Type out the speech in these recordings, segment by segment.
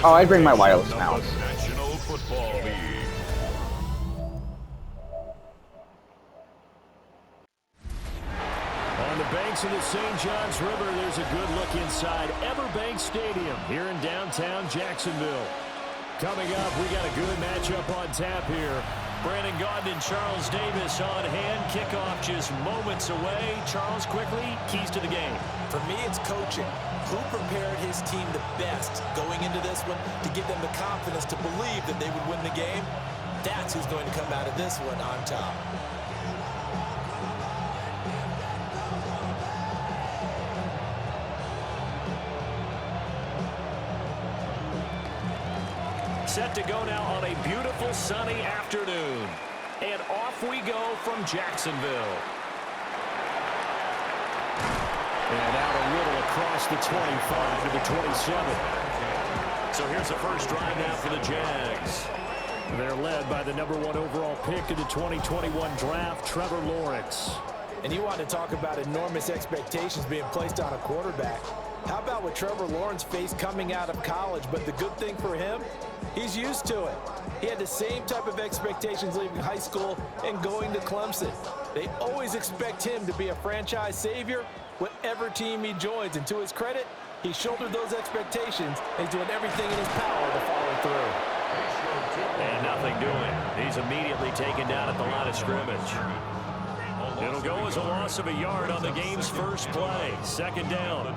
Oh, I'd bring my wireless mouse. National Football League. On the banks of the St. Johns River, there's a good look inside Everbank Stadium here in downtown Jacksonville. Coming up, we got a good matchup on tap here. Brandon Gaudin and Charles Davis on hand. Kickoff just moments away. Charles, quickly, keys to the game. For me, it's coaching. Who prepared his team the best going into this one to give them the confidence to believe that they would win the game? That's who's going to come out of this one on top. Set to go now on a beautiful sunny afternoon. And off we go from Jacksonville. And out a little across the 25 to the 27. So here's the first drive now for the Jags. They're led by the #1 overall pick in the 2021 draft, Trevor Lawrence. And you want to talk about enormous expectations being placed on a quarterback. How about what Trevor Lawrence faced coming out of college? But the good thing for him, he's used to it. He had the same type of expectations leaving high school and going to Clemson. They always expect him to be a franchise savior, whatever team he joins. And to his credit, he shouldered those expectations and he's doing everything in his power to follow through. And nothing doing. He's immediately taken down at the line of scrimmage. It'll go as a loss of a yard on the game's first play. Second down.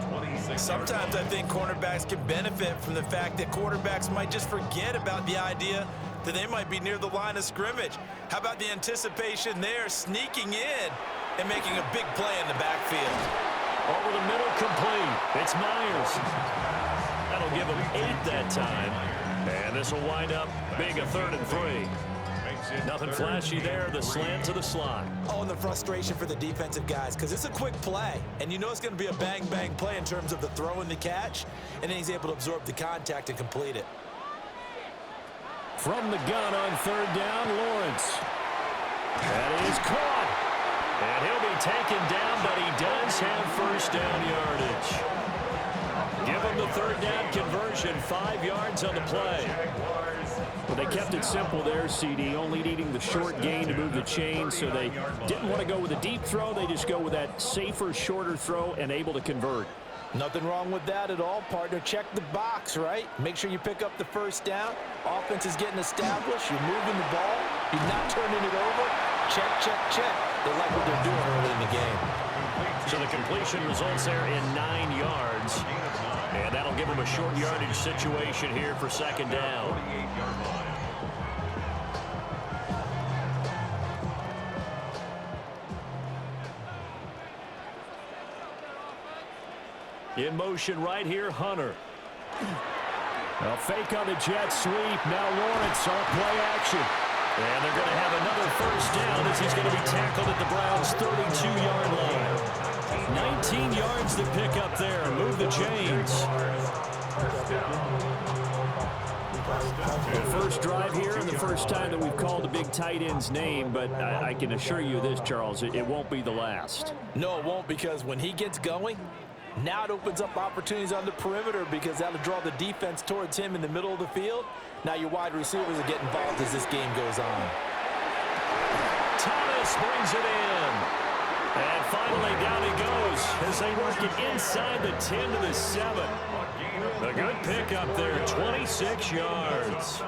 Sometimes I think cornerbacks can benefit from the fact that quarterbacks might just forget about the idea that they might be near the line of scrimmage. How about the anticipation there, sneaking in and making a big play in the backfield? Over the middle, complete. It's Myers. That'll give him 8 that time. And this will wind up being a 3rd and 3. Nothing flashy there, the slant to the slot. Oh, and the frustration for the defensive guys, because it's a quick play. And you know it's going to be a bang-bang play in terms of the throw and the catch. And then he's able to absorb the contact and complete it. From the gun on 3rd down, Lawrence. That is caught. And he'll be taken down, but he does have first down yardage. Give him the 3rd down conversion, 5 yards on the play. Well, they kept it simple there, CD, only needing the short gain to move the chain, so they didn't want to go with a deep throw. They just go with that safer, shorter throw and able to convert. Nothing wrong with that at all, partner. Check the box, right? Make sure you pick up the first down. Offense is getting established. You're moving the ball. You're not turning it over. Check, check, check. They like what they're doing early in the game. So the completion results there in 9 yards. And that'll give them a short yardage situation here for 2nd down. In motion right here, Hunter. A fake on the jet sweep. Now Lawrence on play action. And they're going to have another first down as he's going to be tackled at the Browns' 32-yard line. 19 yards to pick up there. Move the chains. The first drive here and the first time that we've called the big tight end's name, but I can assure you this, Charles, it won't be the last. No, it won't, because when he gets going, now it opens up opportunities on the perimeter because that'll draw the defense towards him in the middle of the field. Now your wide receivers are getting involved as this game goes on. Thomas brings it in. And finally down he goes as they work it inside the 10 to the 7. A good pickup there, 26 yards.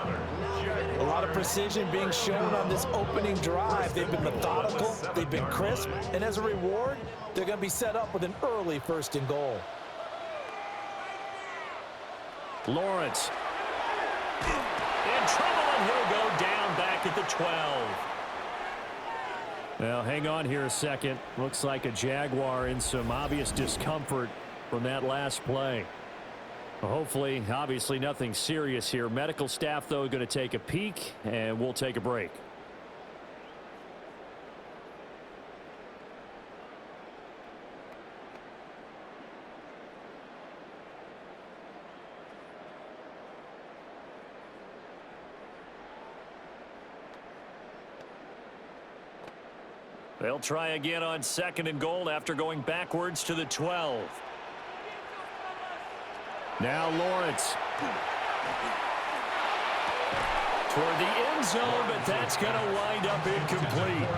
A lot of precision being shown on this opening drive. They've been methodical, they've been crisp, and as a reward, they're going to be set up with an early 1st and goal. Lawrence. In trouble, and he'll go down back at the 12. Now, hang on here a second. Looks like a Jaguar in some obvious discomfort from that last play. Well, hopefully, obviously nothing serious here. Medical staff, though, going to take a peek, and we'll take a break. They'll try again on 2nd and goal after going backwards to the 12. Now Lawrence. Toward the end zone, but that's going to wind up incomplete.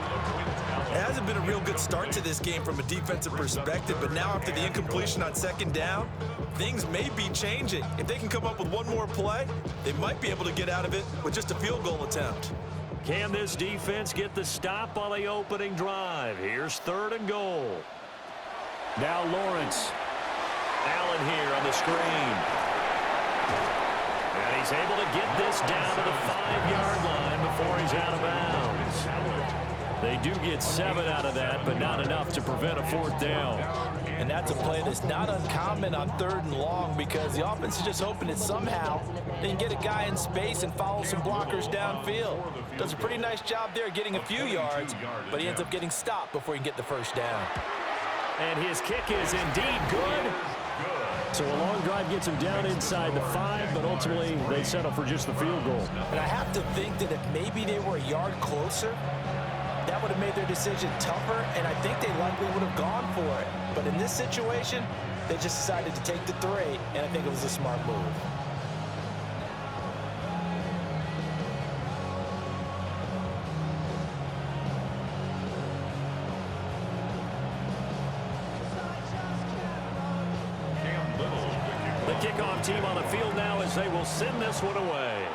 It hasn't been a real good start to this game from a defensive perspective, but now after the incompletion on second down, things may be changing. If they can come up with one more play, they might be able to get out of it with just a field goal attempt. Can this defense get the stop on the opening drive? Here's 3rd and goal. Now Lawrence. Allen here on the screen. And he's able to get this down to the 5-yard line before he's out of bounds. They do get 7 out of that, but not enough to prevent a 4th down. And that's a play that's not uncommon on 3rd and long because the offense is just hoping that somehow they can get a guy in space and follow some blockers downfield. Does a pretty nice job there getting a few yards, but he ends up getting stopped before he can get the 1st down. And his kick is indeed good. So a long drive gets him down inside the 5, but ultimately they settle for just the field goal. And I have to think that if maybe they were a yard closer, that would have made their decision tougher, and I think they likely would have gone for it. But in this situation, they just decided to take the 3, and I think it was a smart move. The kickoff team on the field now as they will send this one away.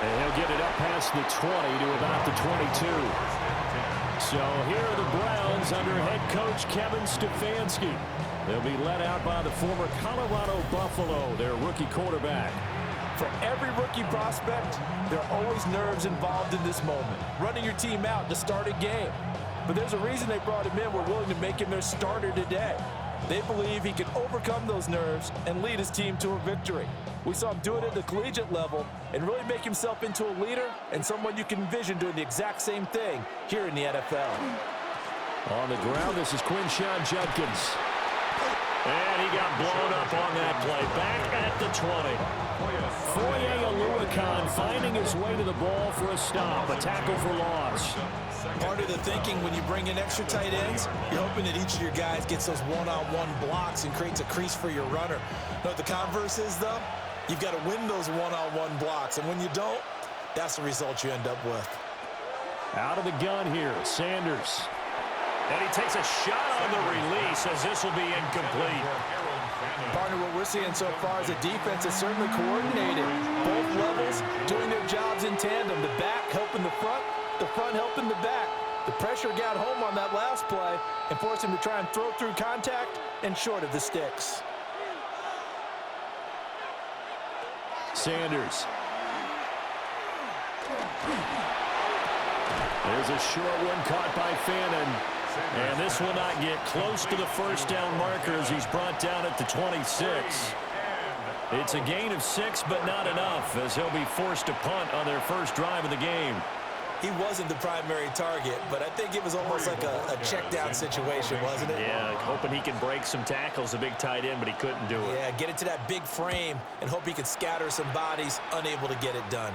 And he'll get it up past the 20 to about the 22. So here are the Browns under head coach Kevin Stefanski. They'll be led out by the former Colorado Buffalo, their rookie quarterback. For every rookie prospect, there are always nerves involved in this moment. Running your team out to start a game. But there's a reason they brought him in. We're willing to make him their starter today. They believe he can overcome those nerves and lead his team to a victory. We saw him do it at the collegiate level and really make himself into a leader and someone you can envision doing the exact same thing here in the NFL. On the ground, this is Quinshawn Judkins. And he got blown up on that play. Back at the 20. Foye Oluokun finding his way to the ball for a stop. A tackle for loss. Part of the thinking when you bring in extra tight ends, you're hoping that each of your guys gets those one-on-one blocks and creates a crease for your runner. You know what the converse is, though? You've got to win those one-on-one blocks, and when you don't, that's the result you end up with. Out of the gun here, Sanders. And he takes a shot on the release as this will be incomplete. Partner, what we're seeing so far is a defense that's certainly coordinated. Both levels doing their jobs in tandem. The back helping the front helping the back. The pressure got home on that last play and forced him to try and throw through contact and short of the sticks. Sanders. There's a short one caught by Fannin. And this will not get close to the 1st down marker as he's brought down at the 26. It's a gain of 6, but not enough as he'll be forced to punt on their first drive of the game. He wasn't the primary target, but I think it was almost like a check down situation, wasn't it? Yeah, hoping he can break some tackles, a big tight end, but he couldn't do it. Yeah, get it to that big frame and hope he can scatter some bodies, unable to get it done.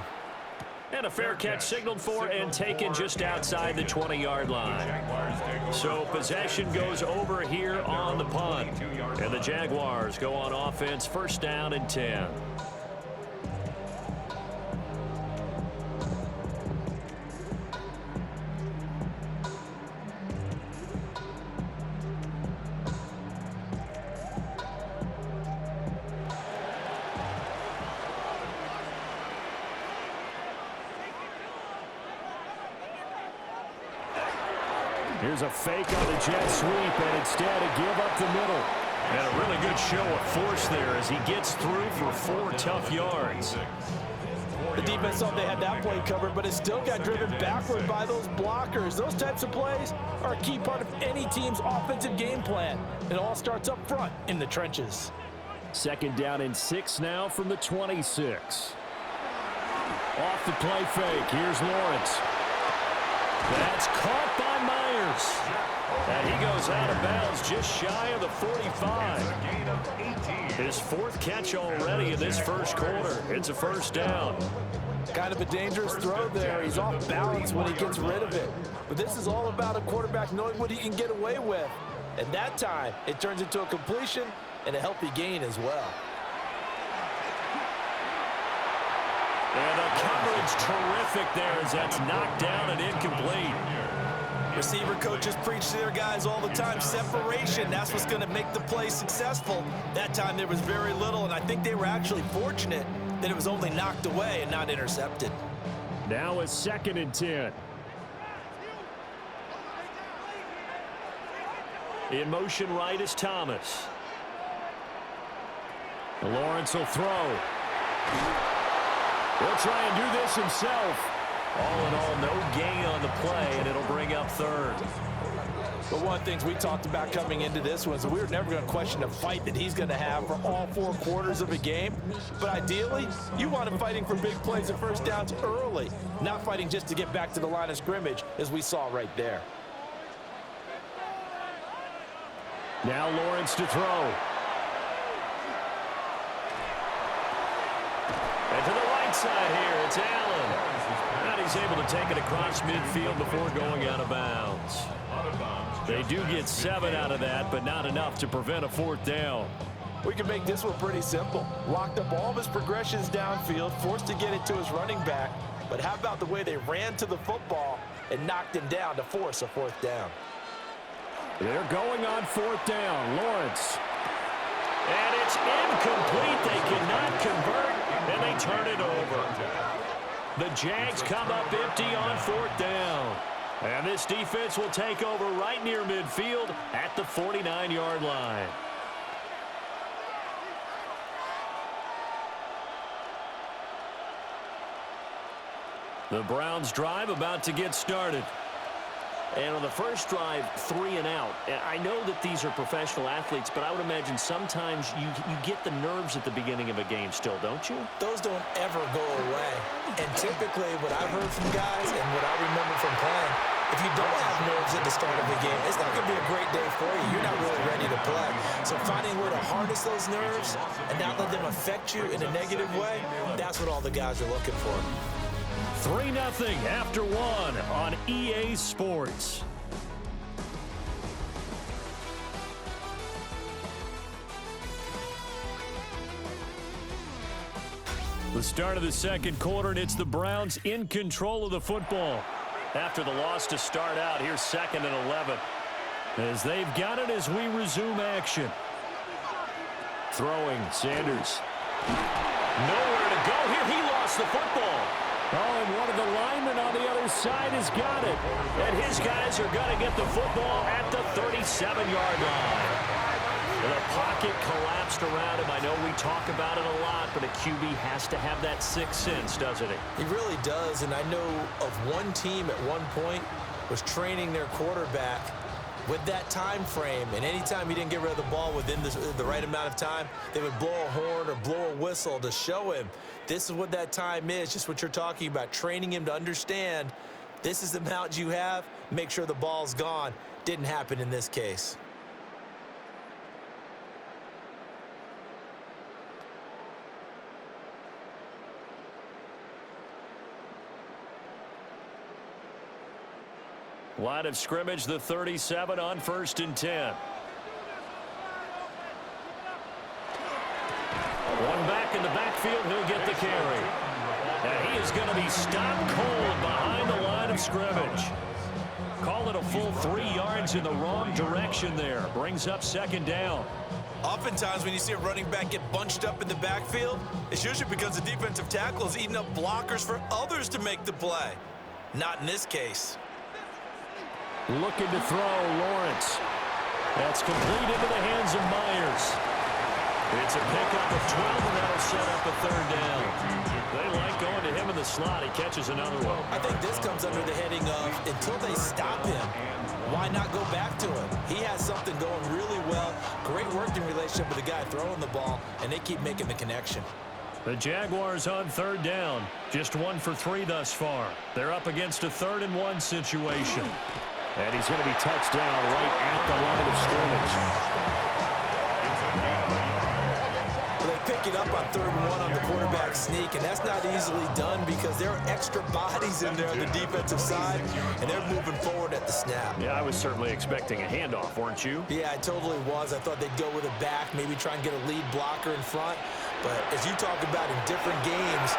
And a fair catch signaled for and taken just outside the 20-yard line. So possession goes over here on the punt. And the Jaguars go on offense, 1st down and 10. Here's a fake on the jet sweep, and instead a give up the middle. And a really good show of force there as he gets through for 4 tough yards. The defense thought they had that play covered, but it still got driven backward by those blockers. Those types of plays are a key part of any team's offensive game plan. It all starts up front in the trenches. 2nd down and 6 now from the 26. Off the play fake, here's Lawrence. That's caught by Myers. And he goes out of bounds just shy of the 45. His 4th catch already in this 1st quarter. It's a 1st down. Kind of a dangerous throw there. He's off balance when he gets rid of it. But this is all about a quarterback knowing what he can get away with. And that time, it turns into a completion and a healthy gain as well. And the coverage terrific there as that's knocked down and incomplete. Receiver coaches preach to their guys all the time. Separation, that's what's going to make the play successful. That time there was very little, and I think they were actually fortunate that it was only knocked away and not intercepted. Now a 2nd and 10. In motion right is Thomas. Lawrence will throw. He'll try and do this himself. All in all, no gain on the play, and it'll bring up 3rd. But one of the things we talked about coming into this was we were never going to question the fight that he's going to have for all 4 quarters of a game. But ideally, you want him fighting for big plays and first downs early, not fighting just to get back to the line of scrimmage, as we saw right there. Now Lawrence to throw. And to the right side here, it's Allen. And he's able to take it across midfield before going out of bounds. They do get 7 out of that, but not enough to prevent a 4th down. We can make this one pretty simple. Locked up all of his progressions downfield, forced to get it to his running back. But how about the way they ran to the football and knocked him down to force a 4th down? They're going on 4th down. Lawrence. And it's incomplete. They cannot convert, and they turn it over. The Jags come up empty on 4th down. And this defense will take over right near midfield at the 49-yard line. The Browns drive about to get started. And on the first drive, 3 and out. And I know that these are professional athletes, but I would imagine sometimes you get the nerves at the beginning of a game still, don't you? Those don't ever go away. And typically what I've heard from guys and what I remember from playing, if you don't have nerves at the start of the game, it's not going to be a great day for you. You're not really ready to play. So finding a way to harness those nerves and not let them affect you in a negative way, that's what all the guys are looking for. 3-0 after 1 on EA Sports. The start of the 2nd quarter, and it's the Browns in control of the football. After the loss to start out, here's 2nd and 11. As they've got it as we resume action. Throwing, Sanders. Nowhere to go here. He lost the football. Oh, and one of the linemen on the other side has got it. And his guys are going to get the football at the 37-yard line. The pocket collapsed around him. I know we talk about it a lot, but a QB has to have that 6th sense, doesn't he? He really does, and I know of one team at one point was training their quarterback with that time frame, and anytime he didn't get rid of the ball within the right amount of time, they would blow a horn or blow a whistle to show him this is what that time is, just what you're talking about, training him to understand this is the amount you have, make sure the ball's gone. Didn't happen in this case. Line of scrimmage, the 37 on 1st and 10. One back in the backfield, he'll get the carry. And he is going to be stopped cold behind the line of scrimmage. Call it a full 3 yards in the wrong direction there. Brings up 2nd down. Oftentimes when you see a running back get bunched up in the backfield, it's usually because the defensive tackle is eating up blockers for others to make the play. Not in this case. Looking to throw, Lawrence. That's complete into the hands of Myers. It's a pickup of 12, and that'll set up a 3rd down. They like going to him in the slot. He catches another one. I think this comes under the heading of until they stop him, why not go back to him? He has something going really well. Great working relationship with the guy throwing the ball, and they keep making the connection. The Jaguars on 3rd down. Just 1 for 3 thus far. They're up against a 3rd and 1 situation. And he's going to be touched down right at the line of scrimmage. They pick it up on 3rd and 1 on the quarterback sneak, and that's not easily done because there are extra bodies in there on the defensive side, and they're moving forward at the snap. Yeah, I was certainly expecting a handoff, weren't you? Yeah, I totally was. I thought they'd go with a back, maybe try and get a lead blocker in front. But as you talk about in different games,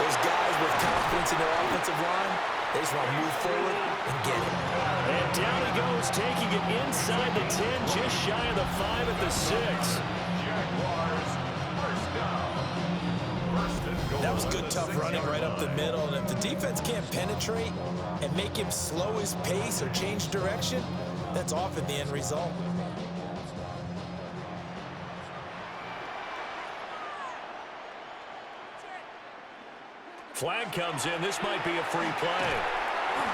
those guys with confidence in their offensive line, they just want to move forward and get it. And down he goes, taking it inside the 10, just shy of the 5 at the 6. Jaguars, first down. First and goal. That was good, tough running right up the middle. And if the defense can't penetrate and make him slow his pace or change direction, that's often the end result. Flag comes in. This might be a free play.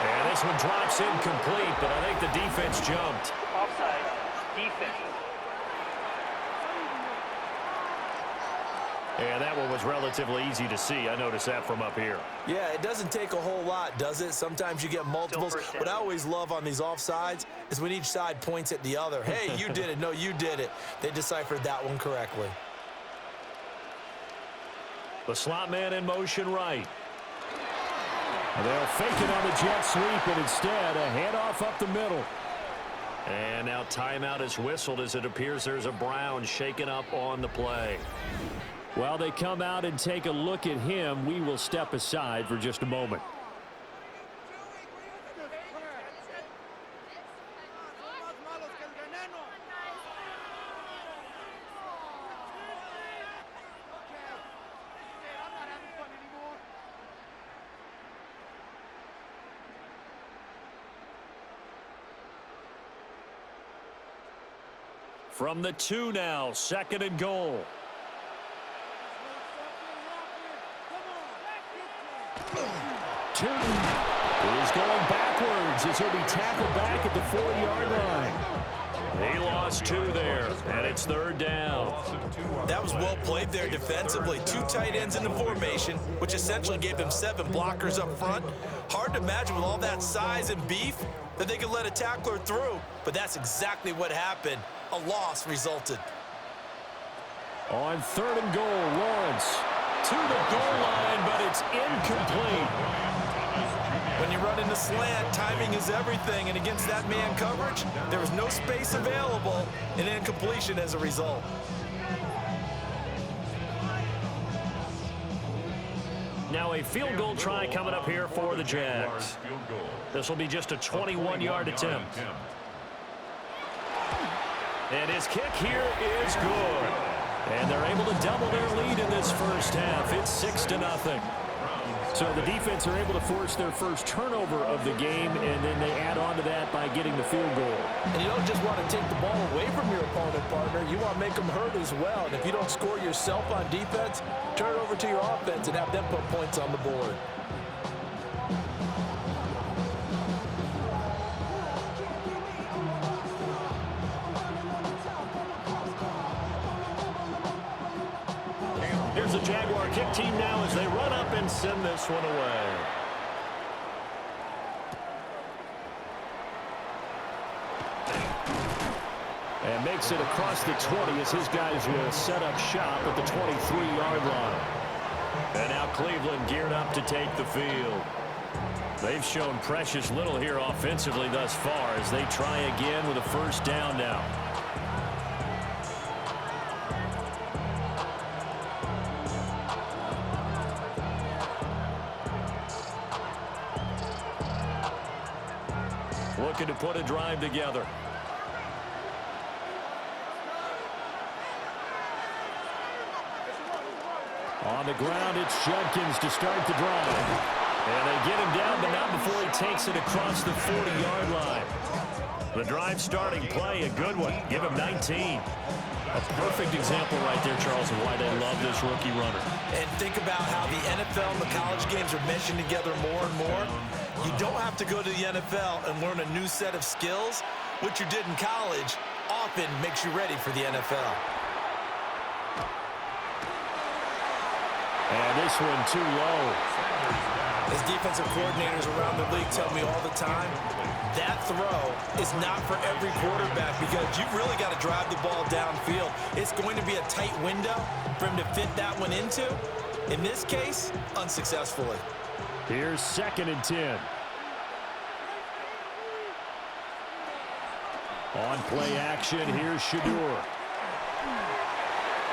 And this one drops incomplete, but I think the defense jumped. Offside. Defense. And that one was relatively easy to see. I noticed that from up here. Yeah, it doesn't take a whole lot, does it? Sometimes you get multiples. What I always love on these offsides is when each side points at the other. Hey, you did it. No, you did it. They deciphered that one correctly. The slot man in motion right. And they'll fake it on the jet sweep, and instead a handoff up the middle. And now timeout is whistled as it appears there's a Brown shaken up on the play. While they come out and take a look at him, we will step aside for just a moment. From the 2 now, 2nd and goal. Two is going backwards as he'll be tackled back at the 4-yard line. He lost 2 there, and it's 3rd down. That was well played there defensively. 2 tight ends in the formation, which essentially gave them 7 blockers up front. Hard to imagine with all that size and beef that they could let a tackler through, but that's exactly what happened. A loss resulted. On 3rd and goal, Lawrence to the goal line, but it's incomplete. When you run in the slant, timing is everything, and against that man coverage, there was no space available, and incompletion as a result. Now a field goal try coming up here for the Jags. This will be just a 21-yard attempt. And his kick here is good. And they're able to double their lead in this first half. It's 6-0. So the defense are able to force their first turnover of the game, and then they add on to that by getting the field goal. And you don't just want to take the ball away from your opponent, partner. You want to make them hurt as well. And if you don't score yourself on defense, turn it over to your offense and have them put points on the board. Here's the Jaguar kick team now as they run up and send this one away. And makes it across the 20 as his guys will set up shop at the 23-yard line. And now Cleveland geared up to take the field. They've shown precious little here offensively thus far as they try again with a first down now. Looking to put a drive together. On the ground, it's Judkins to start the drive. And they get him down, but not before he takes it across the 40-yard line. The drive starting play, a good one. Give him 19. A perfect example right there, Charles, of why they love this rookie runner. And think about how the NFL and the college games are meshing together more and more. You don't have to go to the NFL and learn a new set of skills. What you did in college often makes you ready for the NFL. And this one too low. As defensive coordinators around the league tell me all the time, that throw is not for every quarterback because you've really got to drive the ball downfield. It's going to be a tight window for him to fit that one into. In this case, unsuccessfully. Here's 2nd and 10. On play action, here's Shadur.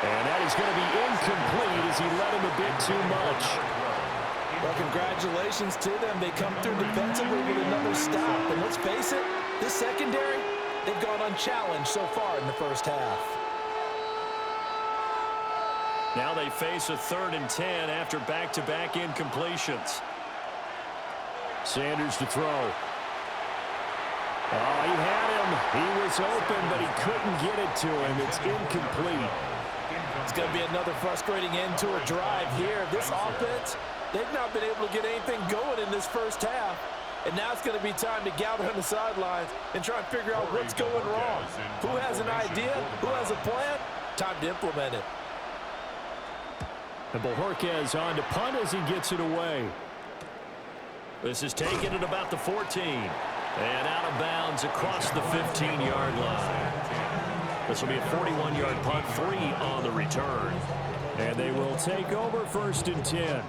And that is going to be incomplete as he led him a bit too much. Well, congratulations to them. They come through defensively with another stop. And let's face it, this secondary, they've gone unchallenged so far in the first half. Now they face a 3rd and 10 after back-to-back incompletions. Sanders to throw. Oh, he had him. He was open, but he couldn't get it to him. It's incomplete. It's going to be another frustrating end to a drive here. This offense, they've not been able to get anything going in this first half. And now it's going to be time to gather on the sidelines and try and figure out what's going wrong. Who has an idea? Who has a plan? Time to implement it. And Bojorquez on to punt as he gets it away. This is taken at about the 14. And out of bounds across the 15-yard line. This will be a 41-yard punt, 3 on the return. And they will take over 1st and 10.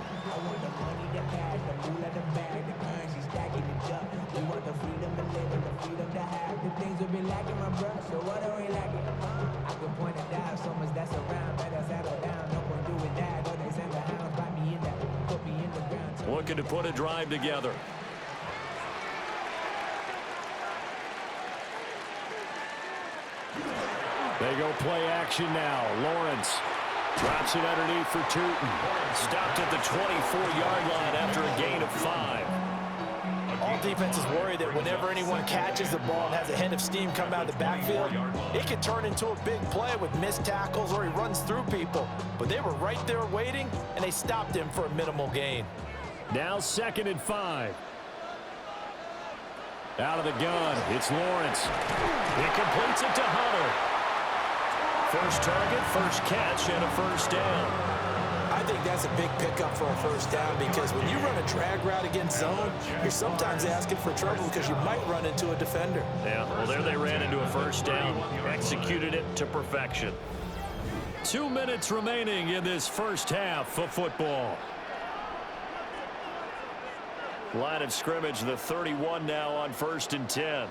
Looking to put a drive together. They go play action now. Lawrence drops it underneath for Tootin. Stopped at the 24-yard line after a gain of 5. All defenses worry that whenever anyone catches the ball and has a head of steam come out of the backfield, it can turn into a big play with missed tackles or he runs through people. But they were right there waiting, and they stopped him for a minimal gain. Now 2nd and 5. Out of the gun, it's Lawrence. He completes it to Hunter. First target, first catch, and a first down. I think that's a big pickup for a first down because when you run a drag route against zone, you're sometimes asking for trouble because you might run into a defender. Yeah, well, there they ran into a first down. Executed it to perfection. 2 minutes remaining in this first half of football. Line of scrimmage, the 31 now on 1st and 10.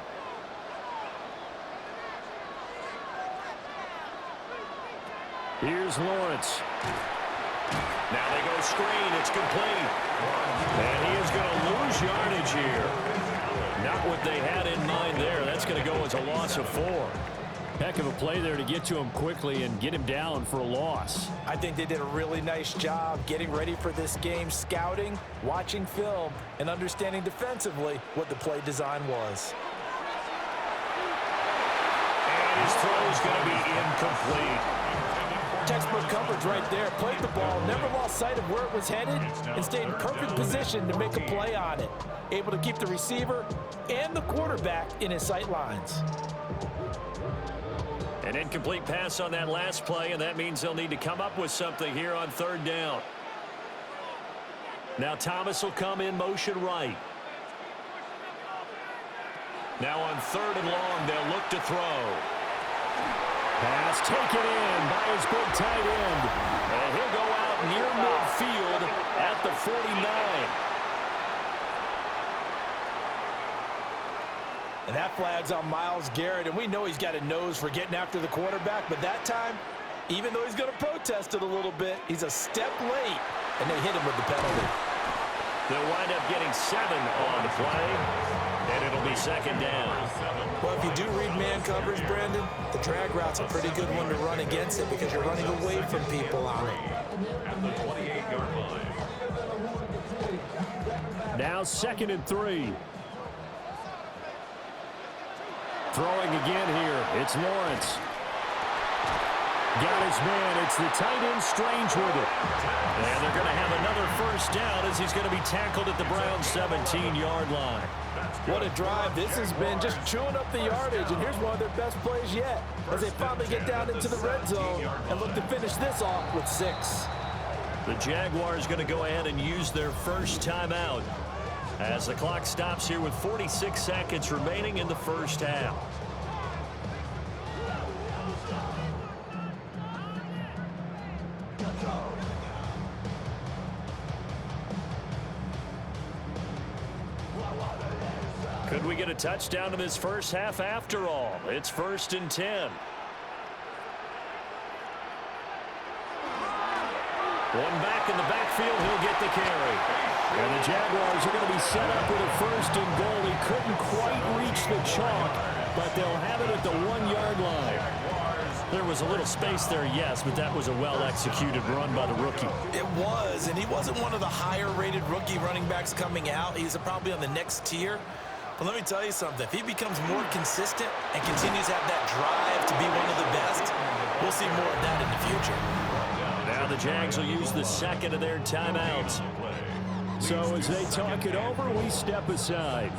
Here's Lawrence. Now they go screen. It's complete. And he is going to lose yardage here. Not what they had in mind there. That's going to go as a loss of 4. Heck of a play there to get to him quickly and get him down for a loss. I think they did a really nice job getting ready for this game, scouting, watching film, and understanding defensively what the play design was. And his throw is going to be incomplete. Textbook coverage right there. Played the ball, never lost sight of where it was headed, and stayed in perfect position to make a play on it. Able to keep the receiver and the quarterback in his sight lines. An incomplete pass on that last play, and that means they'll need to come up with something here on 3rd down. Now Thomas will come in motion right. Now on 3rd and long, they'll look to throw. Pass taken in by his big tight end. And he'll go out near midfield at the 49. And that flag's on Myles Garrett, and we know he's got a nose for getting after the quarterback, but that time, even though he's going to protest it a little bit, he's a step late, and they hit him with the penalty. They'll wind up getting 7 on the play, and it'll be 2nd down. Well, if you do read man coverage, Brandon, the drag route's a pretty good one to run against it because you're running away from people on it. At the 28-yard line. Now 2nd and 3. Throwing again here, it's Lawrence. Got his man, it's the tight end Strange with it. And they're going to have another first down as he's going to be tackled at the Browns' 17-yard line. What a drive this has been, just chewing up the yardage, and here's one of their best plays yet as they finally get down into the red zone and look to finish this off with 6. The Jaguars going to go ahead and use their first timeout as the clock stops here with 46 seconds remaining in the first half. Could we get a touchdown in this first half after all? It's 1st and 10. One back in the backfield, he'll get the carry. And the Jaguars are going to be set up with a 1st and goal. He couldn't quite reach the chalk, but they'll have it at the 1-yard line. There was a little space there, yes, but that was a well-executed run by the rookie. It was, and he wasn't one of the higher-rated rookie running backs coming out. He's probably on the next tier. But let me tell you something. If he becomes more consistent and continues to have that drive to be one of the best, we'll see more of that in the future. Now the Jags will use the second of their timeouts. So as they talk it over, we step aside.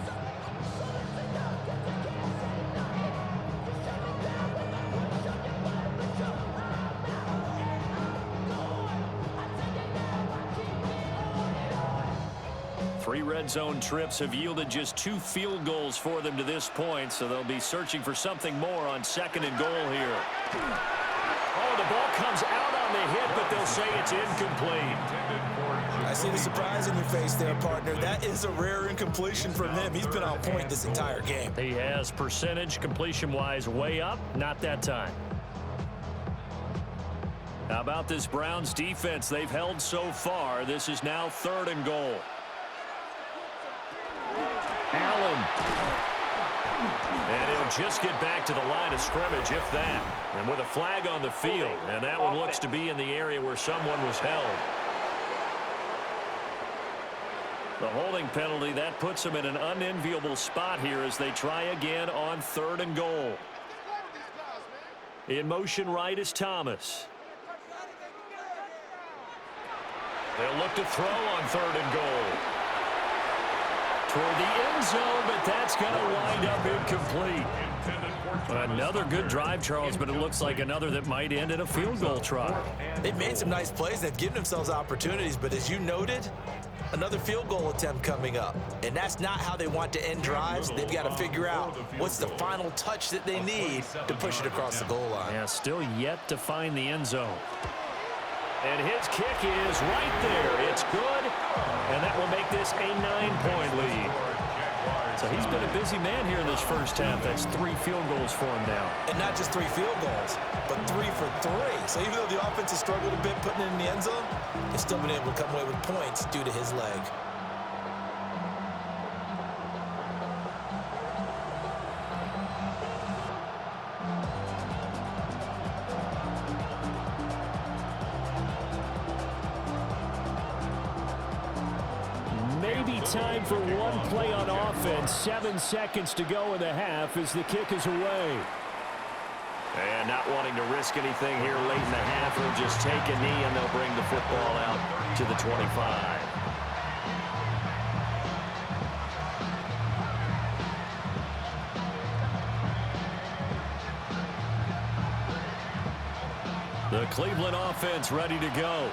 Three red zone trips have yielded just 2 field goals for them to this point, so they'll be searching for something more on 2nd and goal here. Oh, the ball comes out on the hit, but they'll say it's incomplete. I see the surprise in your face there, partner. That is a rare incompletion from him. He's been on point this entire game. He has percentage completion-wise way up, not that time. How about this Browns defense? They've held so far. This is now 3rd and goal. Allen. And he'll just get back to the line of scrimmage, if that. And with a flag on the field. And that one looks to be in the area where someone was held. The holding penalty, that puts them in an unenviable spot here as they try again on 3rd and goal. In motion right is Thomas. They'll look to throw on 3rd and goal. Toward the end zone, but that's going to wind up incomplete. Another good drive, Charles, but it looks like another that might end in a field goal try. They've made some nice plays. They've given themselves opportunities, but as you noted, another field goal attempt coming up. And that's not how they want to end drives. They've got to figure out what's the final touch that they need to push it across the goal line. Yeah, still yet to find the end zone. And his kick is right there. It's good, and that will make this a 9-point lead. So he's been a busy man here in this first half. That's 3 field goals for him now. And not just 3 field goals, but 3 for 3. So even though the offense has struggled a bit putting it in the end zone, they've still been able to come away with points due to his leg. Maybe time for one play on offense. 7 seconds to go in the half as the kick is away. And not wanting to risk anything here late in the half, he'll just take a knee and they'll bring the football out to the 25. The Cleveland offense ready to go.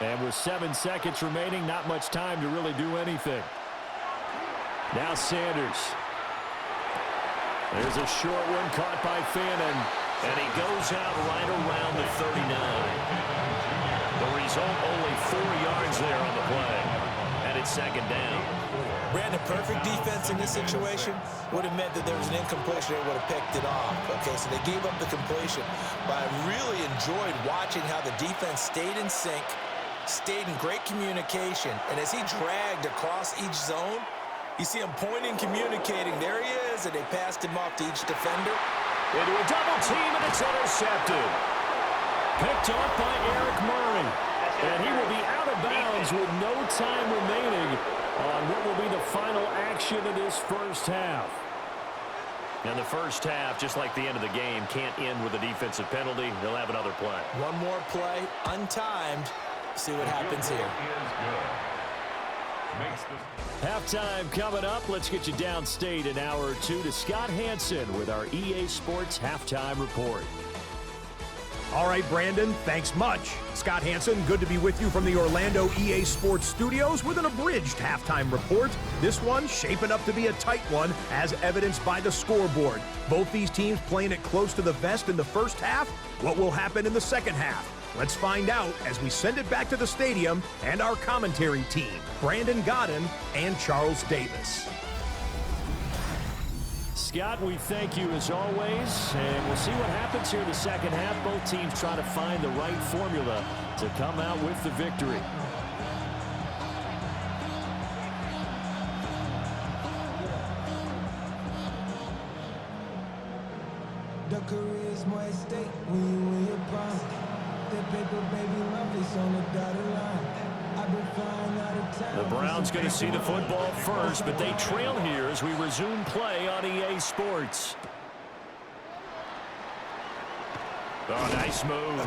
And with 7 seconds remaining, not much time to really do anything. Now Sanders. There's a short one caught by Fannin. And he goes out right around the 39. The result, only 4 yards there on the play. And it's 2nd down. Brandon, perfect defense in this situation would have meant that there was an incompletion. They would have picked it off. Okay, so they gave up the completion. But I really enjoyed watching how the defense stayed in sync, stayed in great communication, and as he dragged across each zone, you see him pointing, communicating. There he is, and they passed him off to each defender. Into a double team, and it's intercepted. Picked off by Eric Murray. And he will be out of bounds with no time remaining on what will be the final action of this first half. And the first half, just like the end of the game, can't end with a defensive penalty. They'll have another play. One more play, untimed. See what happens here. Halftime coming up. Let's get you downstate an hour or two to Scott Hansen with our EA Sports Halftime Report. All right, Brandon, thanks much. Scott Hansen, good to be with you from the Orlando EA Sports Studios with an abridged halftime report. This one shaping up to be a tight one, as evidenced by the scoreboard. Both these teams playing it close to the vest in the first half. What will happen in the second half? Let's find out as we send it back to the stadium and our commentary team, Brandon Godden and Charles Davis. Scott, we thank you as always, and we'll see what happens here in the second half. Both teams try to find the right formula to come out with the victory. The career is more at stake when you win your prime. The paper, baby, love is on the dotted line. The Browns going to see the football first, but they trail here as we resume play on EA Sports. Oh, nice move.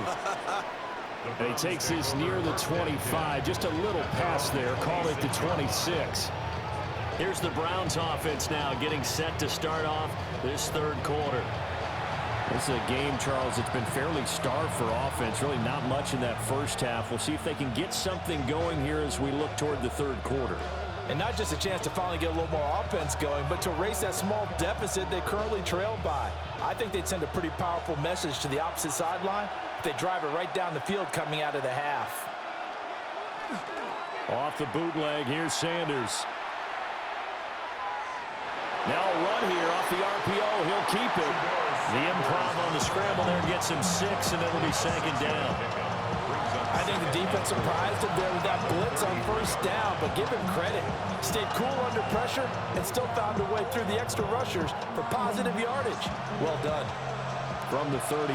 He takes this near the 25. Just a little pass there. Call it the 26. Here's the Browns offense now getting set to start off this third quarter. This is a game, Charles, it's been fairly starved for offense. Really not much in that first half. We'll see if they can get something going here as we look toward the third quarter. And not just a chance to finally get a little more offense going, but to erase that small deficit they currently trailed by. I think they'd send a pretty powerful message to the opposite sideline if they drive it right down the field coming out of the half. Off the bootleg, here's Sanders. Now a run here off the RPO. He'll keep it. The improv on the scramble there gets him 6, and it'll be second down. I think the defense surprised him there with that blitz on first down, but give him credit. Stayed cool under pressure and still found a way through the extra rushers for positive yardage. Well done. From the 33,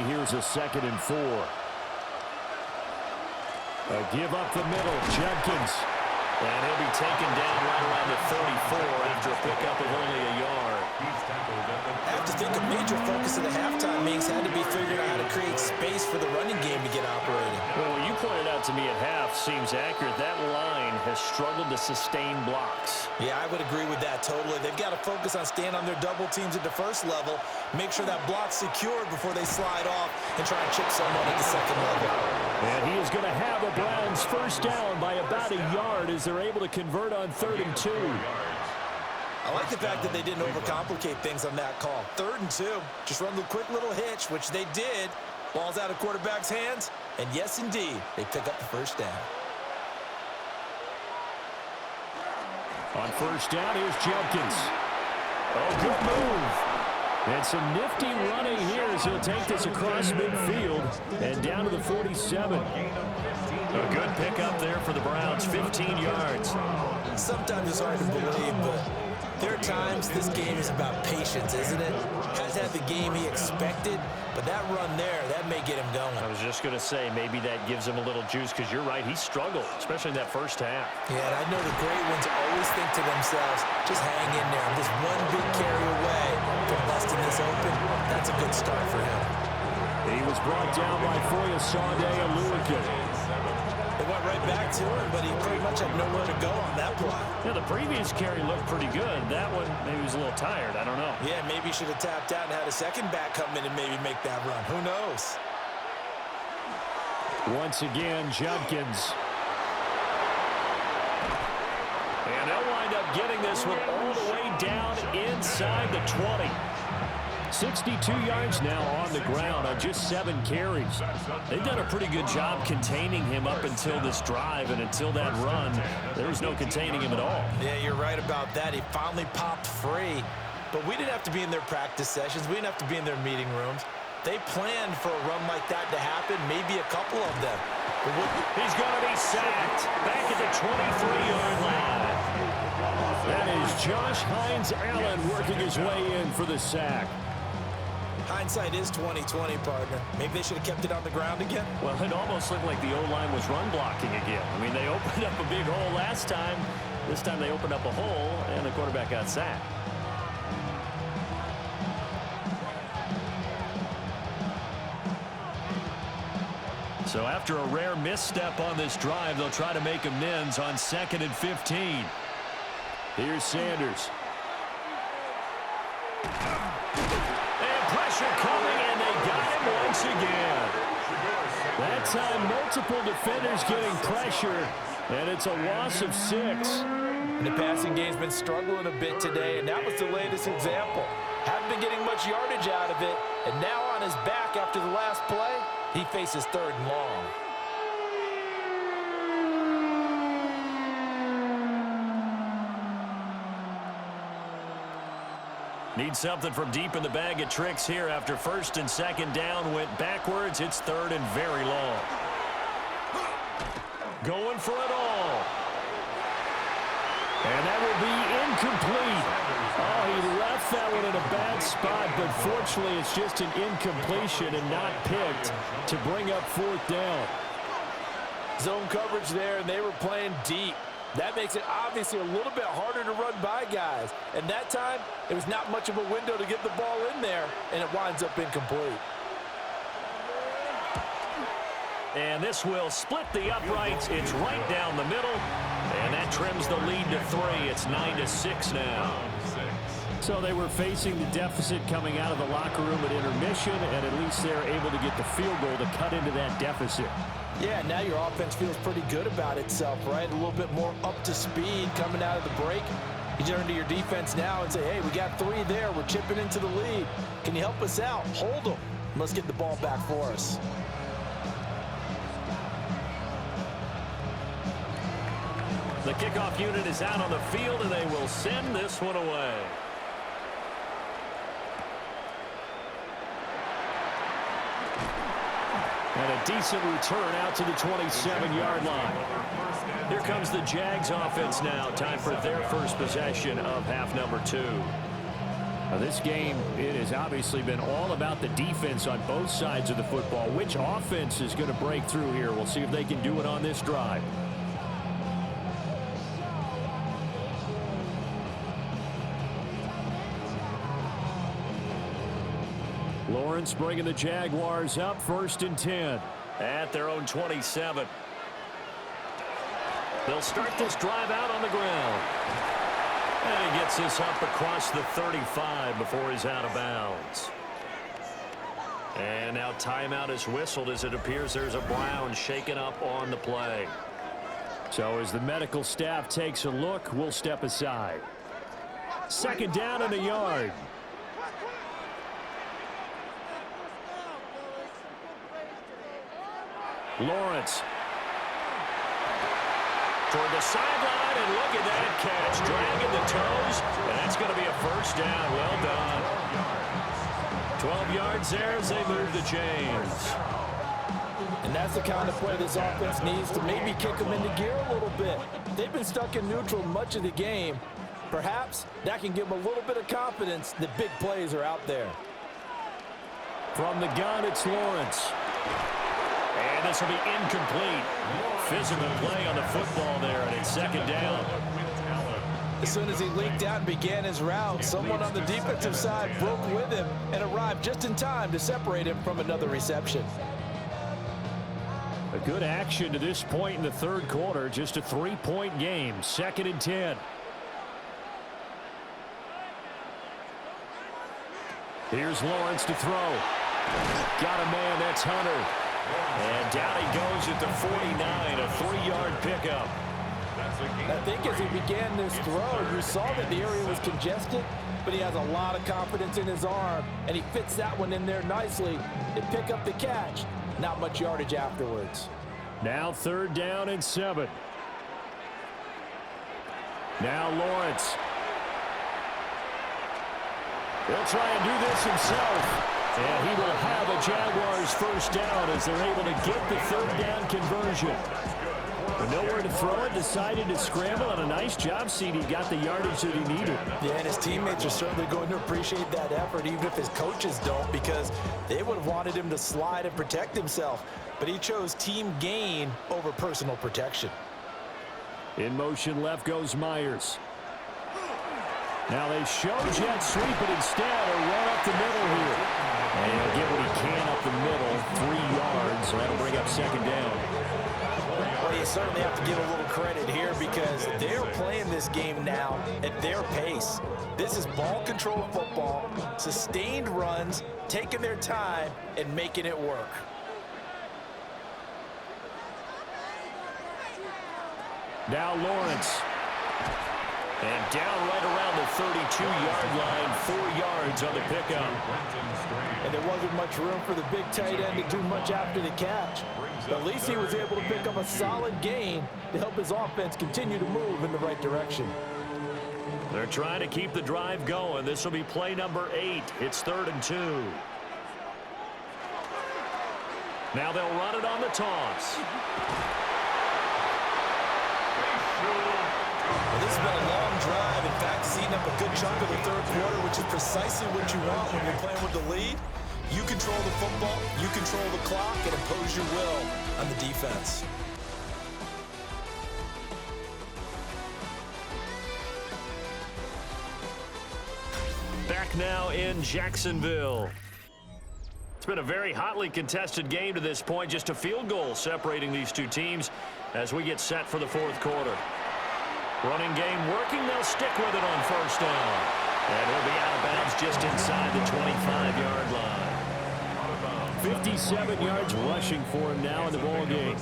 here's a 2nd and 4. A give up the middle, Jenkins. And he'll be taken down right around the 34 after a pickup of only a yard. I have to think a major focus of the halftime meetings had to be figuring out how to create space for the running game to get operating. Well, what you pointed out to me at half seems accurate. That line has struggled to sustain blocks. Yeah, I would agree with that totally. They've got to focus on staying on their double teams at the first level, make sure that block's secured before they slide off and try and chip someone at the second level. And he is going to have a Browns first down by about a yard as they're able to convert on 3rd and 2. I like the fact that they didn't overcomplicate things on that call. 3rd and 2, just run the quick little hitch, which they did. Ball's out of quarterback's hands, and yes, indeed, they pick up the first down. On first down, here's Jenkins. Oh, good move. And some nifty running here as he'll take this across midfield and down to the 47. A good pickup there for the Browns, 15 yards. Sometimes it's hard to believe, but there are times this game is about patience, isn't it? Hasn't had the game he expected, but that run there, that may get him going. I was just going to say, maybe that gives him a little juice, because you're right, he struggled, especially in that first half. Yeah, and I know the great ones always think to themselves, just hang in there. I'm just one big carry away from busting this open. That's a good start for him. He was brought down by Foyesade Aluakin. They went right back to him, but he pretty much had nowhere to go on that play. Yeah, the previous carry looked pretty good. That one, maybe he was a little tired. I don't know. Yeah, maybe he should have tapped out and had a second back come in and maybe make that run. Who knows? Once again, Jenkins. And they'll wind up getting this one all the way down inside the 20. 62 yards now on the ground on just 7 carries. They've done a pretty good job containing him up until this drive, and until that run, there was no containing him at all. Yeah, you're right about that. He finally popped free, but we didn't have to be in their practice sessions. We didn't have to be in their meeting rooms. They planned for a run like that to happen, maybe a couple of them. He's going to be sacked back at the 23-yard line. That is Josh Hines-Allen working his way in for the sack. Hindsight is 20/20, partner. Maybe they should have kept it on the ground again. Well, it almost looked like the O-line was run blocking again. I mean, they opened up a big hole last time. This time they opened up a hole, and the quarterback got sacked. So after a rare misstep on this drive, they'll try to make amends on 2nd and 15. Here's Sanders. And pressure coming, and they got him once again. That time, multiple defenders getting pressure, and it's a loss of 6. And the passing game's been struggling a bit today, and that was the latest example. Haven't been getting much yardage out of it, and now on his back after the last play, he faces 3rd and long. Need something from deep in the bag of tricks here after 1st and 2nd down went backwards. It's 3rd and very long. Going for it all. And that will be incomplete. Oh, he left that one in a bad spot, but fortunately it's just an incompletion and not picked to bring up 4th down. Zone coverage there, and they were playing deep. That makes it obviously a little bit harder to run by guys. And that time, it was not much of a window to get the ball in there, and it winds up incomplete. And this will split the uprights. It's right down the middle, and that trims the lead to 3. It's 9-6 now. So they were facing the deficit coming out of the locker room at intermission, and at least they're able to get the field goal to cut into that deficit. Yeah, now your offense feels pretty good about itself, right? A little bit more up to speed coming out of the break. You turn to your defense now and say, hey, we got 3 there. We're chipping into the lead. Can you help us out? Hold them. Let's get the ball back for us. The kickoff unit is out on the field, and they will send this one away. And a decent return out to the 27-yard line. Here comes the Jags offense now. Time for their first possession of half number 2. Now this game, it has obviously been all about the defense on both sides of the football. Which offense is going to break through here? We'll see if they can do it on this drive. Lawrence bringing the Jaguars up 1st and 10 at their own 27. They'll start this drive out on the ground. And he gets this up across the 35 before he's out of bounds. And now timeout is whistled as it appears there's a Brown shaken up on the play. So as the medical staff takes a look, we'll step aside. 2nd down and a yard. Lawrence toward the sideline, and look at that catch, dragging the toes, and that's going to be a 1st down. Well done. 12 yards there as they move the chains. And that's the kind of play this offense needs to maybe kick them into gear a little bit. They've been stuck in neutral much of the game. Perhaps that can give them a little bit of confidence that big plays are out there. From the gun, it's Lawrence. And this will be incomplete. Physical play on the football there, and it's 2nd down. As soon as he leaked out and began his route, someone on the defensive side broke with him and arrived just in time to separate him from another reception. A good action to this point in the 3rd quarter. Just a 3-point game. 2nd and 10. Here's Lawrence to throw. Got a man. That's Hunter. And down he goes at the 49, a 3-yard pickup. I think as he began this throw, you saw that the area was congested, but he has a lot of confidence in his arm, and he fits that one in there nicely to pick up the catch. Not much yardage afterwards. Now 3rd down and 7. Now Lawrence. He'll try and do this himself. And he will have a Jaguars 1st down as they're able to get the 3rd down conversion. But nowhere to throw it, decided to scramble, and a nice job, CD. Got the yardage that he needed. Yeah, and his teammates are certainly going to appreciate that effort, even if his coaches don't, because they would have wanted him to slide and protect himself. But he chose team gain over personal protection. In motion left goes Myers. Now they show jet sweep, but instead a run up the middle here. And he'll get what he can up the middle, 3 yards. So that'll bring up 2nd down. Well, you certainly have to give a little credit here because they're playing this game now at their pace. This is ball control football, sustained runs, taking their time and making it work. Now Lawrence. And down right around the 32-yard line, 4 yards on the pickup. And there wasn't much room for the big tight end to do much after the catch. But at least he was able to pick up a solid gain to help his offense continue to move in the right direction. They're trying to keep the drive going. This will be play number 8. It's 3rd and 2. Now they'll run it on the toss. Well, this has been a long drive. In fact, it's eating up a good chunk of the third quarter, which is precisely what you want when you're playing with the lead. You control the football, you control the clock, and impose your will on the defense. Back now in Jacksonville. It's been a very hotly contested game to this point. Just a field goal separating these two teams as we get set for the fourth quarter. Running game working. They'll stick with it on first down. And he'll be out of bounds just inside the 25-yard line. 57 yards rushing for him now in the ball game.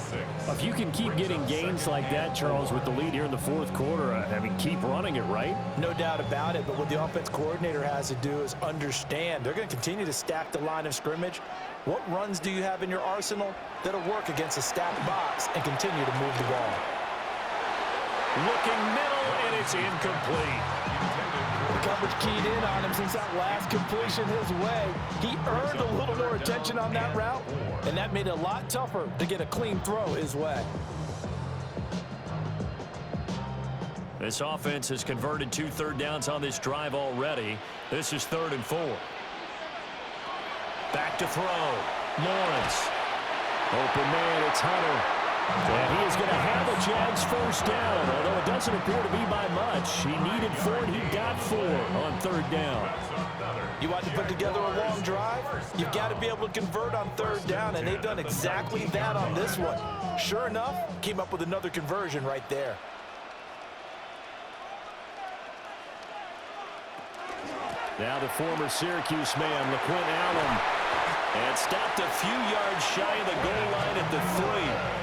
If you can keep getting gains like that, Charles, with the lead here in the fourth quarter, I mean, keep running it, right? No doubt about it, but what the offense coordinator has to do is understand they're going to continue to stack the line of scrimmage. What runs do you have in your arsenal that'll work against a stacked box and continue to move the ball? Looking middle, and it's incomplete. The coverage keyed in on him since that last completion his way. He earned a little more attention on that route, and that made it a lot tougher to get a clean throw his way. This offense has converted 2 third downs on this drive already. This is 3rd and 4. Back to throw. Lawrence. Open man, it's Hunter. And he is going to have a Jags first down, although it doesn't appear to be by much. He needed 4, and he got 4 on 3rd down. You want to put together a long drive? You've got to be able to convert on 3rd down, and they've done exactly that on this one. Sure enough, came up with another conversion right there. Now the former Syracuse man, LaQuint Allen, and stopped a few yards shy of the goal line at the 3.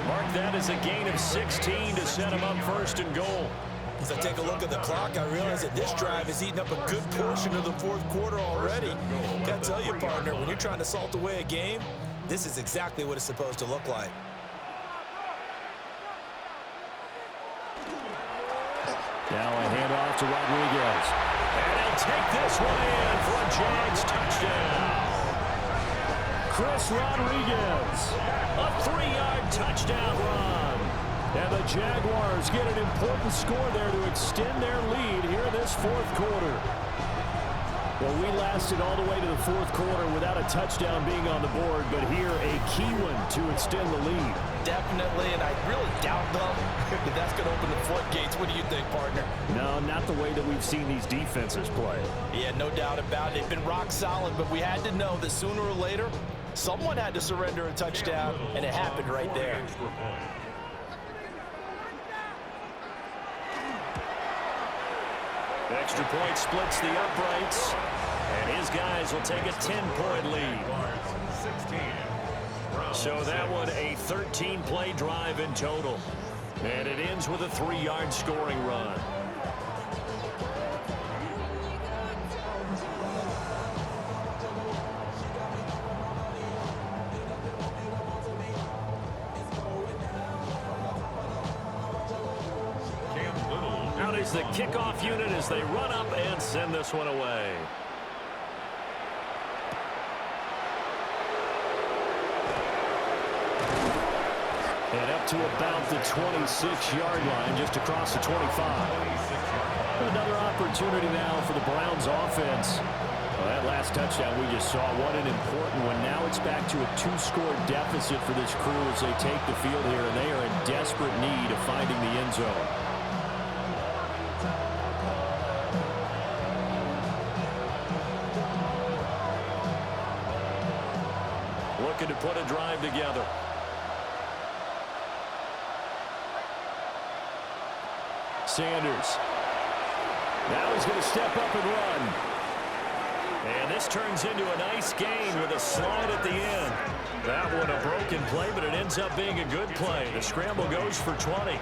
Mark that as a gain of 16 to set him up 1st and goal. As I take a look at the clock, I realize that this drive is eating up a good portion of the fourth quarter already. Gotta tell you, partner, when you're trying to salt away a game, this is exactly what it's supposed to look like. Now a handoff to Rodriguez. And he'll take this one in for a Jags touchdown. Chris Rodriguez, a 3-yard touchdown run. And the Jaguars get an important score there to extend their lead here this fourth quarter. Well, we lasted all the way to the fourth quarter without a touchdown being on the board, but here a key one to extend the lead. Definitely, and I really doubt, though, that that's going to open the floodgates. What do you think, partner? No, not the way that we've seen these defenses play. Yeah, no doubt about it. They've been rock solid, but we had to know that sooner or later, someone had to surrender a touchdown, and it happened right there. Extra point splits the uprights, and his guys will take a 10-point lead. So that one a 13-play drive in total, and it ends with a 3-yard scoring run. Out is the kickoff unit as they run up and send this one away. And up to about the 26-yard line, just across the 25. Another opportunity now for the Browns offense. Well, that last touchdown we just saw, what an important one. Now it's back to a 2-score deficit for this crew as they take the field here, and they are in desperate need of finding the end zone. Looking to put a drive together. Sanders. Now he's going to step up and run. And this turns into a nice gain with a slide at the end. That one a broken play, but it ends up being a good play. The scramble goes for 20.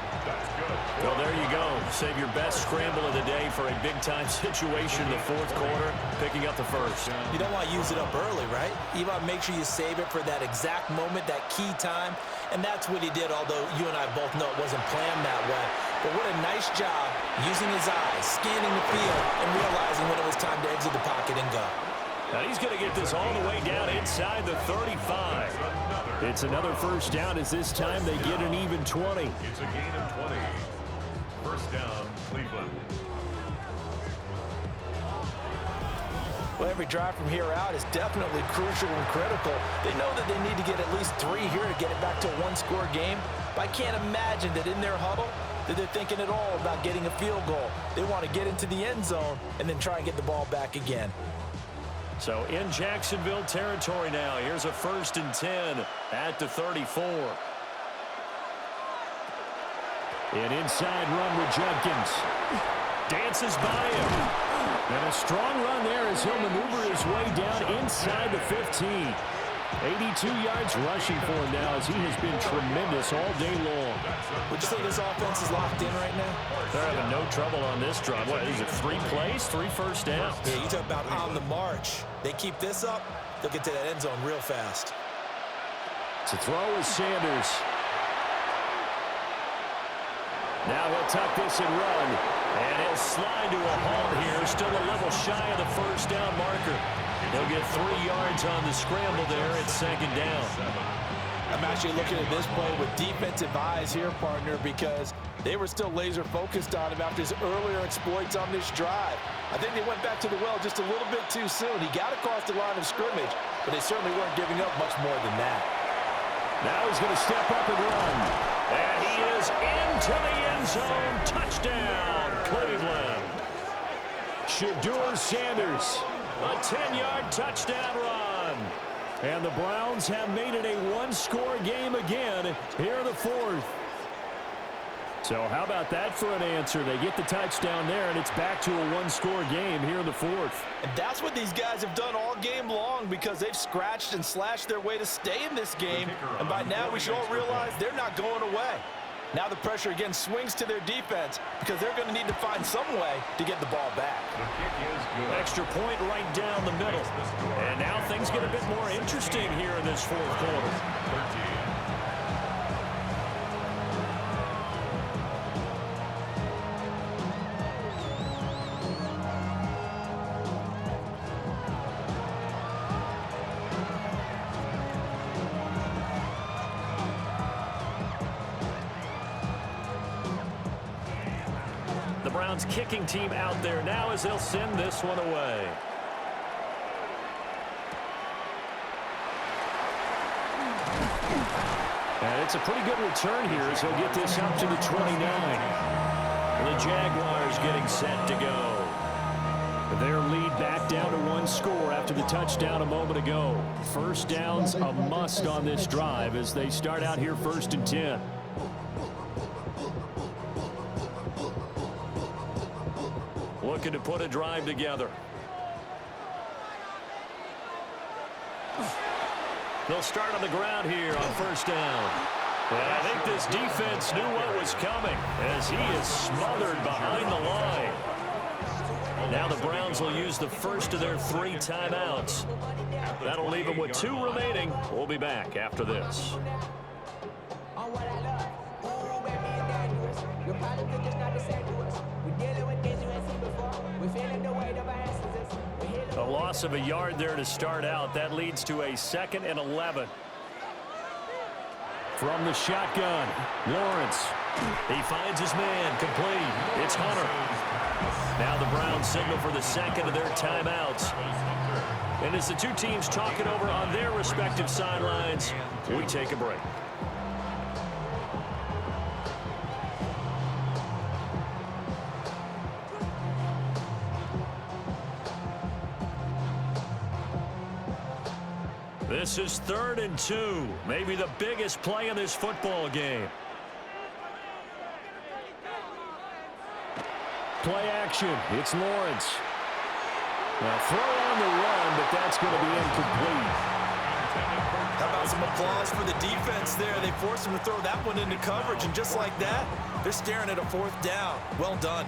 Well, there you go. Save your best scramble of the day for a big-time situation in the fourth quarter, picking up the first. You don't want to use it up early, right? You want to make sure you save it for that exact moment, that key time. And that's what he did, although you and I both know it wasn't planned that way. But what a nice job using his eyes, scanning the field, and realizing when it was time to exit the pocket and go. Now he's going to get this all the way down inside the 35. It's another first down as this time they get an even 20. It's a gain of 20. First down, Cleveland. Well, every drive from here out is definitely crucial and critical. They know that they need to get at least 3 here to get it back to a one-score game. But I can't imagine that in their huddle that they're thinking at all about getting a field goal. They want to get into the end zone and then try and get the ball back again. So in Jacksonville territory now. Here's a 1st and 10 at the 34. An inside run with Jenkins. Dances by him. And a strong run there as he'll maneuver his way down inside the 15. 82 yards rushing for him now as he has been tremendous all day long. Would you say this offense is locked in right now? They're having no trouble on this drive. What is it, 3 plays, 3 first downs? Yeah, you talk about on the march. They keep this up, they'll get to that end zone real fast. To throw is Sanders. Now he'll tuck this and run. And he'll slide to a halt here. Still a little shy of the first down marker. He'll get 3 yards on the scramble there at 2nd down. I'm actually looking at this play with defensive eyes here, partner, because they were still laser focused on him after his earlier exploits on this drive. I think they went back to the well just a little bit too soon. He got across the line of scrimmage, but they certainly weren't giving up much more than that. Now he's going to step up and run. And he is into the end zone. Touchdown, Cleveland. Shedeur Sanders. A 10-yard touchdown run. And the Browns have made it a one-score game again here in the 4th. So how about that for an answer? They get the touchdown there, and it's back to a one-score game here in the 4th. And that's what these guys have done all game long because they've scratched and slashed their way to stay in this game. And by now we should all realize they're not going away. Now the pressure again swings to their defense because they're going to need to find some way to get the ball back. Extra point right down the middle. And now things get a bit more interesting here in this 4th quarter. The Browns kicking team out there now as they'll send this one away. And it's a pretty good return here as he'll get this up to the 29. The Jaguars getting set to go. Their lead back down to 1 score after the touchdown a moment ago. First down's a must on this drive as they start out here 1st and 10. Looking to put a drive together. They'll start on the ground here on 1st down. And I think this defense knew what was coming as he is smothered behind the line. Now the Browns will use the first of their 3 timeouts. That'll leave them with 2 remaining. We'll be back after this. A loss of a yard there to start out. That leads to a 2nd and 11. From the shotgun, Lawrence. He finds his man, complete. It's Hunter. Now the Browns signal for the 2nd of their timeouts. And as the 2 teams talk it over on their respective sidelines, we take a break. This is 3rd and 2, maybe the biggest play in this football game. Play action. It's Lawrence. Now throw on the run, but that's going to be incomplete. How about some applause for the defense there? They forced him to throw that one into coverage, and just like that, they're staring at a 4th down. Well done.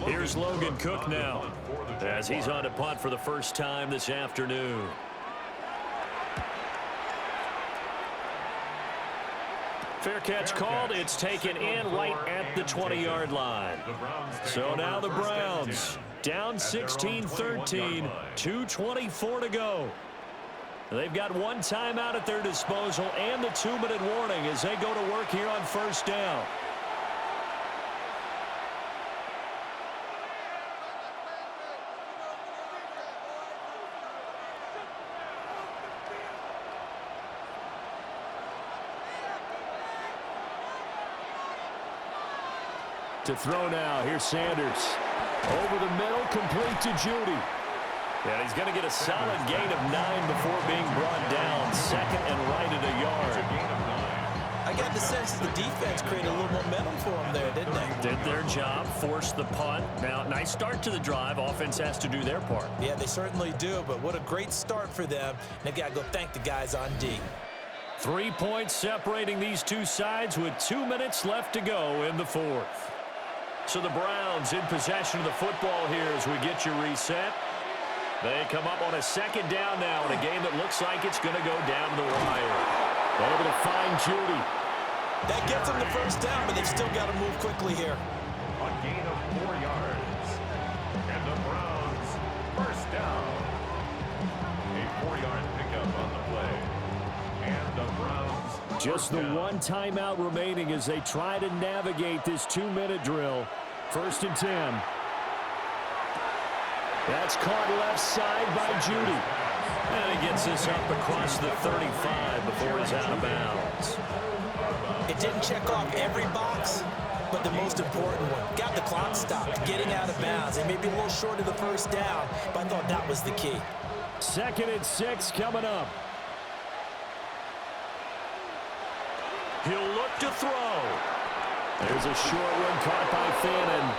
Here's Logan Cook now, as he's on to punt for the first time this afternoon. Fair catch called. It's taken in right at the 20-yard line. So now the Browns down 16-13, 2:24 to go. They've got one timeout at their disposal and the 2-minute warning as they go to work here on first down. To throw now. Here's Sanders. Over the middle, complete to Judy. Yeah, he's going to get a solid gain of 9 before being brought down. Second and right at a yard. I got the sense the defense created a little momentum for them there, didn't they? Did their job, forced the punt. Now, nice start to the drive. Offense has to do their part. Yeah, they certainly do, but what a great start for them. They've got to go thank the guys on D. 3 points separating these two sides with 2 minutes left to go in the fourth. So the Browns in possession of the football here as we get you reset. They come up on a second down now in a game that looks like it's going to go down the wire. Able to find Judy. That gets them the first down, but they've still got to move quickly here. A gain of 4 yards. And the Browns first down. A 4-yard pickup on the play. And the Browns just the one timeout remaining as they try to navigate this 2-minute drill. First and 10. That's caught left side by Judy. And he gets this up across the 35 before he's out of bounds. It didn't check off every box, but the most important one. Got the clock stopped, getting out of bounds. They may be a little short of the first down, but I thought that was the key. 2nd and 6 coming up. He'll look to throw. There's a short one caught by Fannin.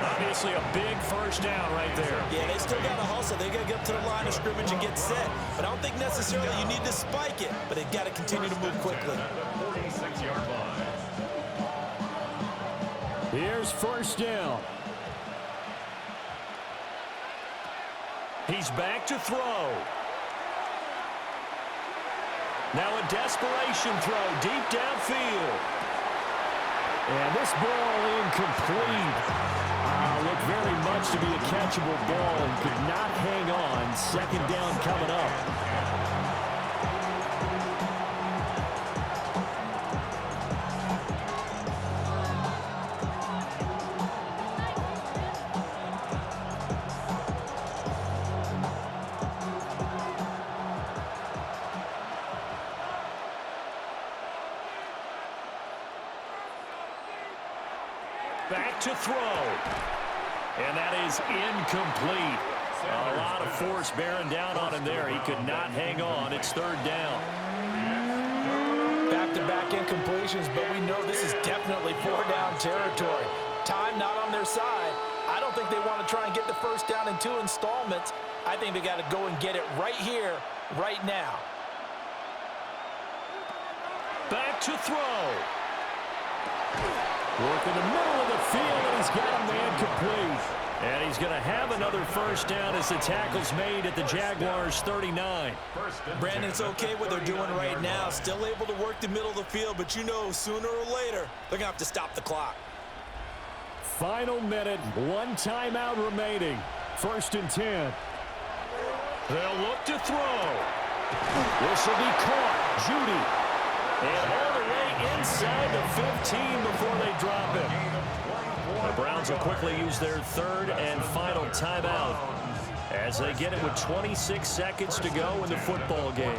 Obviously a big first down right there. Yeah, they still got to hustle. They got to get up to the line of scrimmage and get set. But I don't think necessarily you need to spike it, but they've got to continue to move quickly. 46-yard line. Here's first down. He's back to throw. Now a desperation throw deep downfield. And this ball incomplete. Looked very much to be a catchable ball and could not hang on. Second down coming up. Back to throw. And that is incomplete. A lot of force bearing down on him there. He could not hang on. It's third down. Back-to-back incompletions, but we know this is definitely 4-down territory. Time not on their side. I don't think they want to try and get the first down in 2 installments. I think they got to go and get it right here, right now. Back to throw. Work in the middle of the field, and he's got a man complete. And he's going to have another first down as the tackle's made at the Jaguars 39. Brandon, it's okay what they're doing right now. Still able to work the middle of the field, but you know sooner or later they're going to have to stop the clock. Final minute, one timeout remaining. First and 10. They'll look to throw. This will be caught. Judy. And all the way inside the 15 before they drop it. The Browns will quickly use their third and final timeout as they get it with 26 seconds to go in the football game.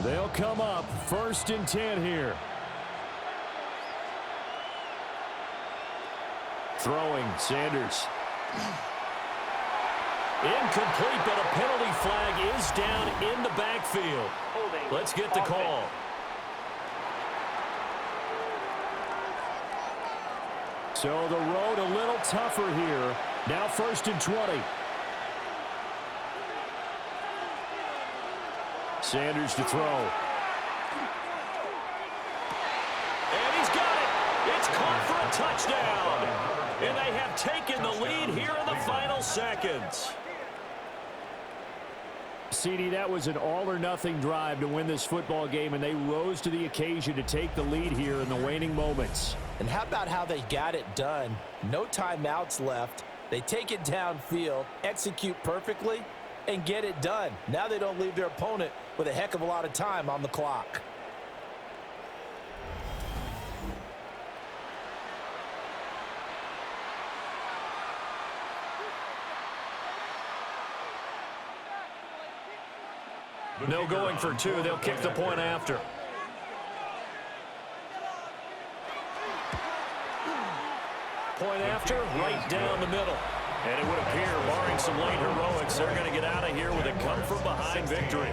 They'll come up first and 10 here. Throwing, Sanders. Incomplete, but a penalty flag is down in the backfield. Let's get the call. So the road a little tougher here. Now 1st and 20. Sanders to throw. And he's got it. It's caught for a touchdown. And they have taken the lead here in the final seconds. CD, that was an all-or-nothing drive to win this football game, and they rose to the occasion to take the lead here in the waning moments. And how about how they got it done? No timeouts left. They take it downfield, execute perfectly, and get it done. Now they don't leave their opponent with a heck of a lot of time on the clock. No going for two. They'll kick the point after. Point after, right down the middle. And it would appear, barring some late heroics, they're going to get out of here with a come-from-behind victory.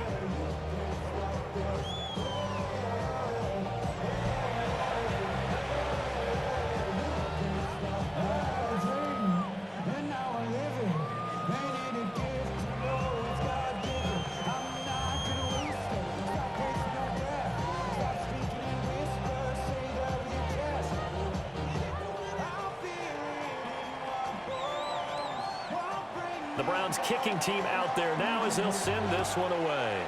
The Browns kicking team out there now as they'll send this one away.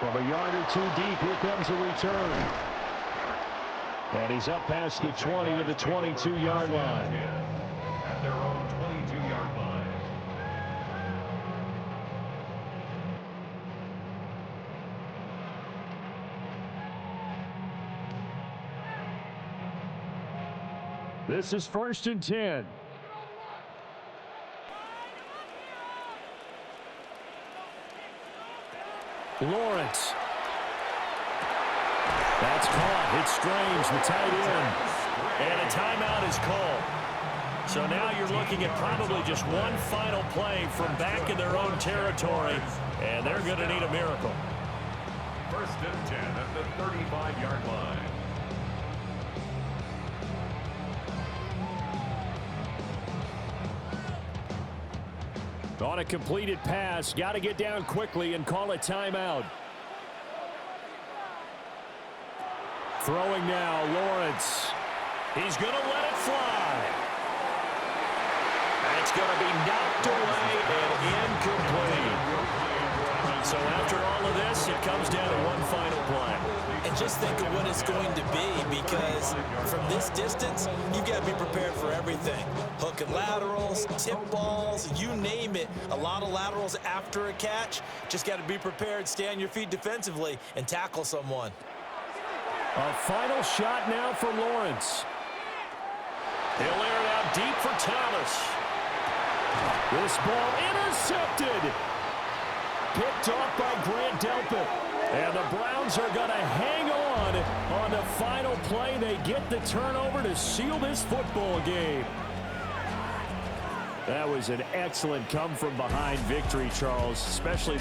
From a yard or two deep, here comes a return. And he's up past the 20 to the 22-yard line. At their own 22-yard line. This is 1st and 10. Lawrence. That's caught. It's Strange, the tight end. And a timeout is called. So now you're looking at probably just one final play from back in their own territory, and they're going to need a miracle. 1st and 10 at the 35-yard line. On a completed pass, got to get down quickly and call a timeout. Throwing now, Lawrence. He's going to let it fly. That's going to be knocked away and incomplete. So after all of this, it comes down to one final play. And just think of what it's going to be, because from this distance, you've got to be prepared for everything. Hook and laterals, tip balls, you name it. A lot of laterals after a catch. Just got to be prepared, stay on your feet defensively, and tackle someone. A final shot now for Lawrence. He'll air it out deep for Thomas. This ball intercepted. Picked off by Grant Delpit. And the Browns are going to hang on the final play. They get the turnover to seal this football game. That was an excellent come-from-behind victory, Charles, especially